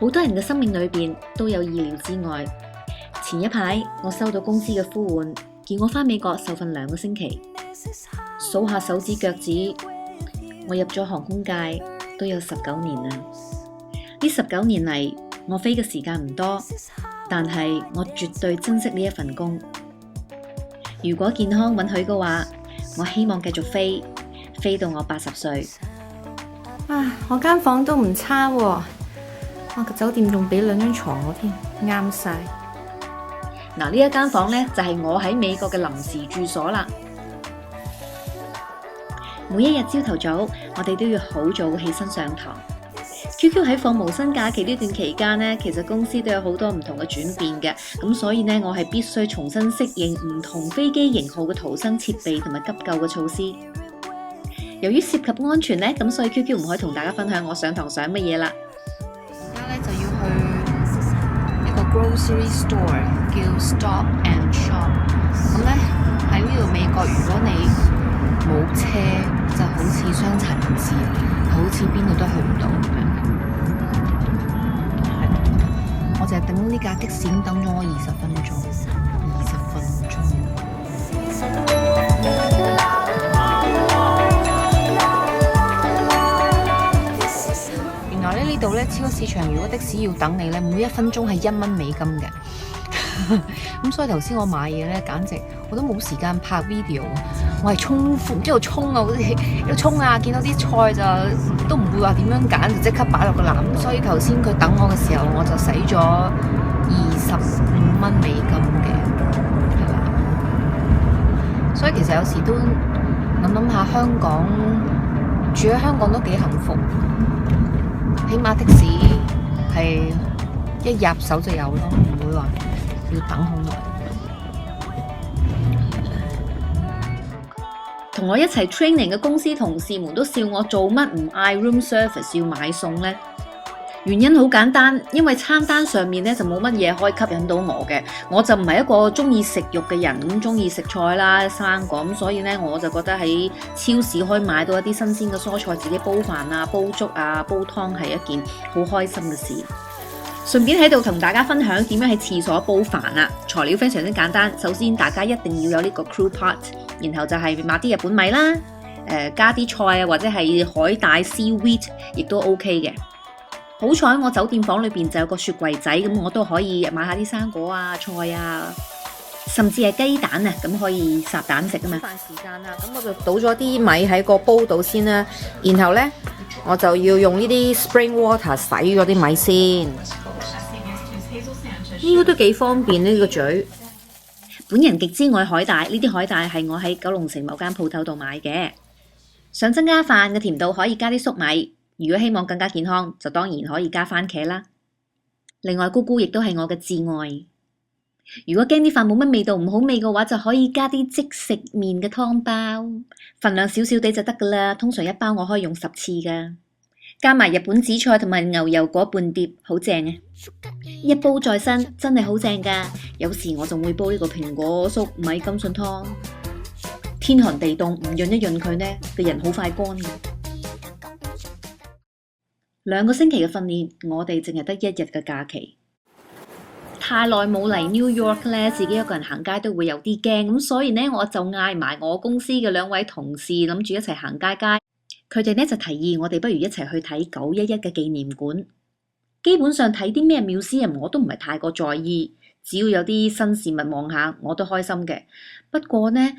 好多人嘅生命裏邊都有意料之外。前一排我收到公司嘅呼喚，叫我返美國受訓2個星期。數下手指腳趾，我入咗航空界都有19年啦。呢19年嚟，我飛嘅時間唔多，但係我絕對珍惜呢一份工。如果健康允許嘅話，我希望繼續飛到我80歲。我間房都唔差喎，個酒店仲俾2張床我添，啱晒。嗱，呢一間房呢，就係我喺美國嘅臨時住所啦。每一日朝頭早，我哋都要好早起身上堂。QQ 喺放無薪假期呢段期間呢，其實公司都有好多唔同嘅轉變嘅，咁所以呢，我係必須重新適應唔同飛機型號嘅逃生設備同埋急救嘅措施。由於涉及安全呢，咁所以 QQ 唔可以同大家分享我上堂上乜嘢啦。而家咧就要去一個 grocery store 叫 Stop and Shop。咁咧喺呢度美國，如果你冇車，就好似傷殘人士，好似邊度都去唔到咁樣。我就係等呢架的士等咗我20分鐘。原來呢度超級市場，如果的士要等你咧，每1分鐘係1蚊美金嘅。咁所以頭先我買嘢咧，簡直我都冇時間拍 video， 我係衝之後衝啊，好似一衝啊，見到啲菜就都唔會話點樣揀，就即刻擺落個籃。所以頭先佢等我嘅時候，我就使咗25蚊美金嘅，係啦。所以其實有時都諗下，香港住喺香港都幾幸福，起碼的士係一入手就有咯，唔會話要等好耐。同我一齊 training 嘅公司同事們都笑我做乜唔嗌 room service 要買餸呢？原因好簡單，因為餐單上面咧就冇乜嘢可以吸引到我嘅，我就唔係一個中意食肉嘅人，咁中意食菜啦、生果，咁所以咧我就覺得喺超市可以買到一啲新鮮嘅蔬菜，自己煲飯啊、煲粥啊、煲湯係一件好開心嘅事。順便喺度同大家分享點樣喺廁所煲飯啊！材料非常之簡單，首先大家一定要有呢個 crew pot， 然後就係買啲日本米啦，加啲菜啊或者係海帶 seaweed 亦都 OK 嘅。好彩我酒店房裏邊就有個雪櫃仔，咁我都可以買下啲生果啊、菜啊，甚至係雞蛋啊，咁可以烚蛋食啊嘛。飯時間啦，咁我就倒咗啲米喺個煲度先啦，然後呢，我就要用呢啲 spring water 洗咗啲米先。呢個都幾方便呢個嘴。本人極之愛海帶，呢啲海帶係我喺九龍城某間鋪頭度買嘅。想增加飯嘅甜度，可以加啲粟米。如果希望更加健康，就當然可以加番茄啦。另外，菇菇亦都係我嘅至愛。如果驚啲飯冇乜味道唔好味嘅話，就可以加啲即食麵嘅湯包，份量少少地就得噶啦。通常一包我可以用10次噶。加埋日本紫菜同埋牛油果半碟，好正啊！一煲在身，真係好正噶。有時我仲會煲呢個蘋果粟米甘筍湯。天寒地凍，唔潤一潤佢呢，個人好快乾嘅。2個星期嘅訓練，我哋淨係得1日嘅假期。太耐冇嚟 New York 咧，自己一個人行街都會有啲驚，咁所以呢，我就嗌埋我公司嘅2位同事，諗住一齊行街街。佢哋呢就提議我哋不如一齊去睇911嘅紀念館。基本上睇啲咩museum我都唔係太過在意，只要有啲新事物望下，我都開心嘅。不過呢，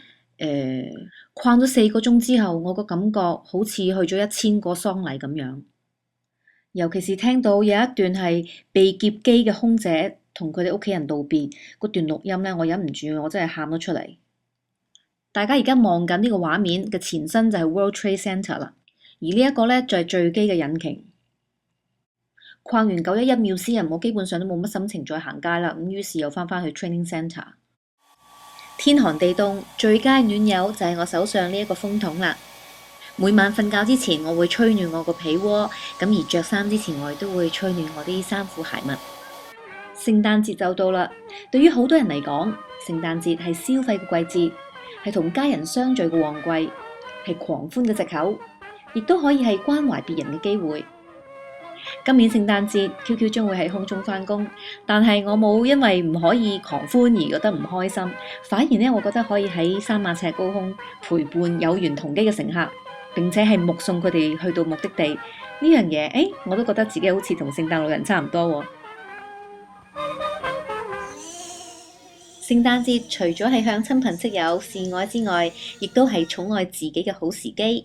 逛咗4個鐘之後，我個感覺好似去咗1000個喪禮咁樣。尤其是聽到有一段係被劫機嘅空姐同佢哋屋企人道別嗰段錄音呢，我忍唔住，我真係喊咗出嚟。大家而家望緊呢個畫面嘅前身就係 World Trade Center 啦，而呢一個呢，就係墜機嘅引擎。逛完911 Museum，我基本上都冇乜心情再行街啦，咁於是又返去 Training Center。天寒地凍，最佳暖友就係我手上呢一個風筒啦。每晚瞓覺之前，我會吹暖我個被窩，咁而着衫之前，我亦都會吹暖我啲衫褲鞋襪。聖誕節就到啦，對於好多人嚟講，聖誕節係消費嘅季節，係同家人相聚嘅旺季，係狂歡嘅藉口，亦都可以係關懷別人嘅機會。今年聖誕節 QQ 將會喺空中返工，但係我冇因為唔可以狂歡而覺得唔開心，反而呢，我覺得可以喺3萬尺高空陪伴有緣同機嘅乘客，並且係目送佢哋去到目的地。呢樣嘢，我都覺得自己好似同聖誕老人差唔多喎。聖誕節除咗係向親朋戚友示愛之外，亦都係寵愛自己嘅好時機。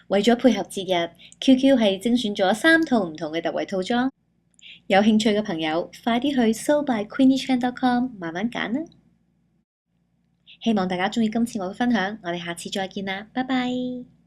為咗配合節日，QQ 係精選咗3套唔同嘅特惠套裝。有興趣嘅朋友，快啲去 sewbyqueenichan.com 慢慢揀啦。希望大家鍾意今次我嘅分享，我哋下次再見啦，拜拜。